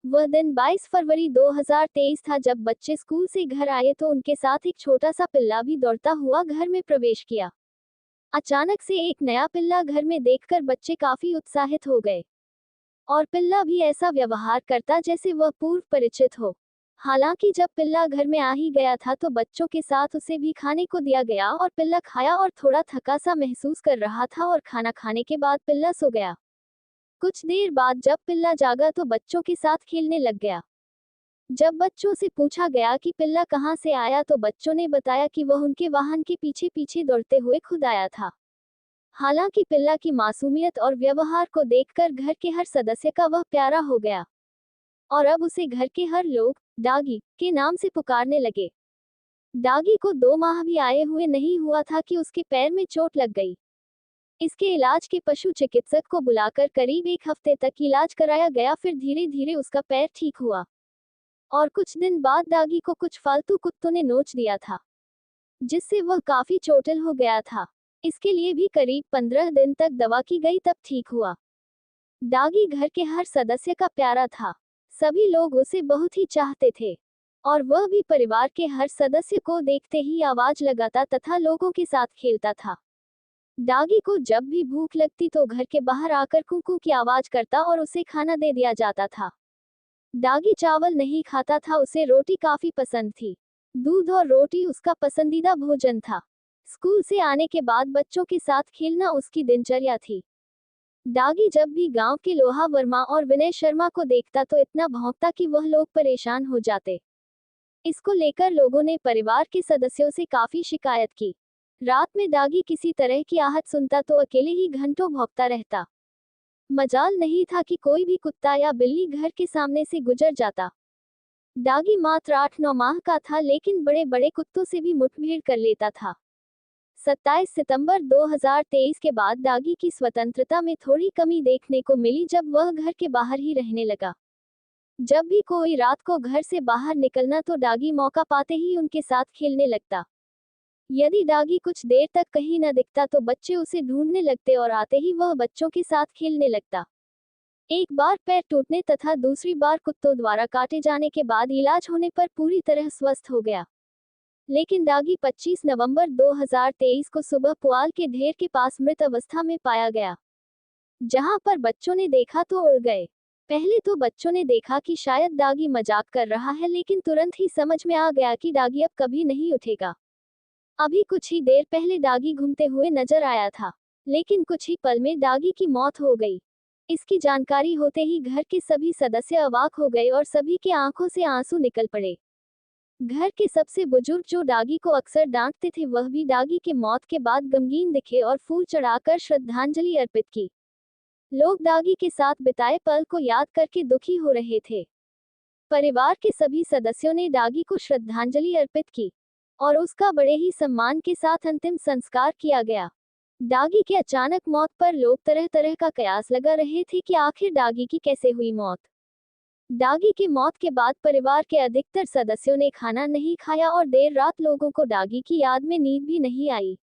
वह दिन 22 फरवरी 2023 था जब बच्चे स्कूल से घर आए तो उनके साथ एक छोटा सा पिल्ला भी दौड़ता हुआ घर में प्रवेश किया। अचानक से एक नया पिल्ला घर में देखकर बच्चे काफी उत्साहित हो गए और पिल्ला भी ऐसा व्यवहार करता जैसे वह पूर्व परिचित हो। हालांकि जब पिल्ला घर में आ ही गया था तो बच्चों के साथ उसे भी खाने को दिया गया और पिल्ला खाया और थोड़ा थका सा महसूस कर रहा था और खाना खाने के बाद पिल्ला सो गया। कुछ देर बाद जब पिल्ला जागा तो बच्चों के साथ खेलने लग गया। जब बच्चों से पूछा गया कि पिल्ला कहाँ से आया तो बच्चों ने बताया कि वह उनके वाहन के पीछे पीछे दौड़ते हुए खुद आया था। हालांकि पिल्ला की मासूमियत और व्यवहार को देखकर घर के हर सदस्य का वह प्यारा हो गया और अब उसे घर के हर लोग डागी के नाम से पुकारने लगे। डागी को 2 माह भी आए हुए नहीं हुआ था कि उसके पैर में चोट लग गई। इसके इलाज के पशु चिकित्सक को बुलाकर करीब 1 हफ्ते तक इलाज कराया गया, फिर धीरे धीरे उसका पैर ठीक हुआ और कुछ दिन बाद डागी को कुछ फालतू कुत्तों ने नोच दिया था, जिससे वह काफी चोटिल हो गया था। इसके लिए भी करीब 15 दिन तक दवा की गई तब ठीक हुआ। डागी घर के हर सदस्य का प्यारा था। सभी लोग उसे बहुत ही चाहते थे और वह भी परिवार के हर सदस्य को देखते ही आवाज लगाता तथा लोगों के साथ खेलता था। डागी को जब भी भूख लगती तो घर के बाहर आकर कुकू की आवाज करता और उसे खाना दे दिया जाता था। डागी चावल नहीं खाता था, उसे रोटी काफी पसंद थी। दूध और रोटी उसका पसंदीदा भोजन था। स्कूल से आने के बाद बच्चों के साथ खेलना उसकी दिनचर्या थी। डागी जब भी गांव के लोहा वर्मा और विनय शर्मा को देखता तो इतना भौंकता कि वह लोग परेशान हो जाते। इसको लेकर लोगों ने परिवार के सदस्यों से काफी शिकायत की। रात में डागी किसी तरह की आहट सुनता तो अकेले ही घंटों भौंकता रहता। मजाल नहीं था कि कोई भी कुत्ता या बिल्ली घर के सामने से गुजर जाता। डागी मात्र 8-9 माह का था लेकिन बड़े बड़े कुत्तों से भी मुठभेड़ कर लेता था। 27 सितंबर 2023 के बाद डागी की स्वतंत्रता में थोड़ी कमी देखने को मिली जब वह घर के बाहर ही रहने लगा। जब भी कोई रात को घर से बाहर निकलना तो डागी मौका पाते ही उनके साथ खेलने लगता। यदि डागी कुछ देर तक कहीं न दिखता तो बच्चे उसे ढूंढने लगते और आते ही वह बच्चों के साथ खेलने लगता। एक बार पैर टूटने तथा दूसरी बार कुत्तों द्वारा काटे जाने के बाद इलाज होने पर पूरी तरह स्वस्थ हो गया। लेकिन डागी 25 नवंबर 2023 को सुबह पुआल के ढेर के पास मृत अवस्था में पाया गया। जहां पर बच्चों ने देखा तो उड़ गए। पहले तो बच्चों ने देखा कि शायद डागी मजाक कर रहा है, लेकिन तुरंत ही समझ में आ गया कि डागी अब कभी नहीं उठेगा। अभी कुछ ही देर पहले डागी घूमते हुए नजर आया था, लेकिन कुछ ही पल में डागी की मौत हो गई। इसकी जानकारी होते ही घर के सभी सदस्य अवाक हो गए और सभी के आंखों से आंसू निकल पड़े। घर के सबसे बुजुर्ग जो डागी को अक्सर डांटते थे वह भी डागी के मौत के बाद गमगीन दिखे और फूल चढ़ाकर श्रद्धांजलि अर्पित की। लोग डागी के साथ बिताए पल को याद करके दुखी हो रहे थे। परिवार के सभी सदस्यों ने डागी को श्रद्धांजलि अर्पित की और उसका बड़े ही सम्मान के साथ अंतिम संस्कार किया गया। डागी की अचानक मौत पर लोग तरह तरह का कयास लगा रहे थे कि आखिर डागी की कैसे हुई मौत। डागी की मौत के बाद परिवार के अधिकतर सदस्यों ने खाना नहीं खाया और देर रात लोगों को डागी की याद में नींद भी नहीं आई।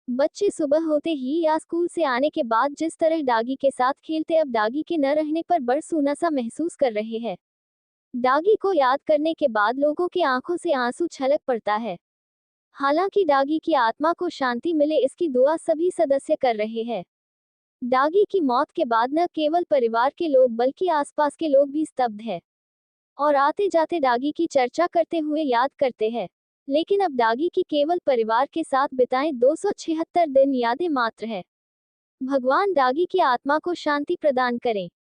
बच्चे सुबह होते ही या स्कूल से आने के बाद जिस तरह डागी के साथ खेलते अब डागी के न रहने पर बड़ सूना सा महसूस कर रहे हैं। डागी को याद करने के बाद लोगों की आंखों से आंसू छलक पड़ता है। हालांकि डागी की आत्मा को शांति मिले इसकी दुआ सभी सदस्य कर रहे हैं। डागी की मौत के बाद न केवल परिवार के लोग बल्कि आसपास के लोग भी स्तब्ध हैं और आते जाते डागी की चर्चा करते हुए याद करते हैं। लेकिन अब डागी की केवल परिवार के साथ बिताएं 276 दिन यादें मात्र है। भगवान डागी की आत्मा को शांति प्रदान करें।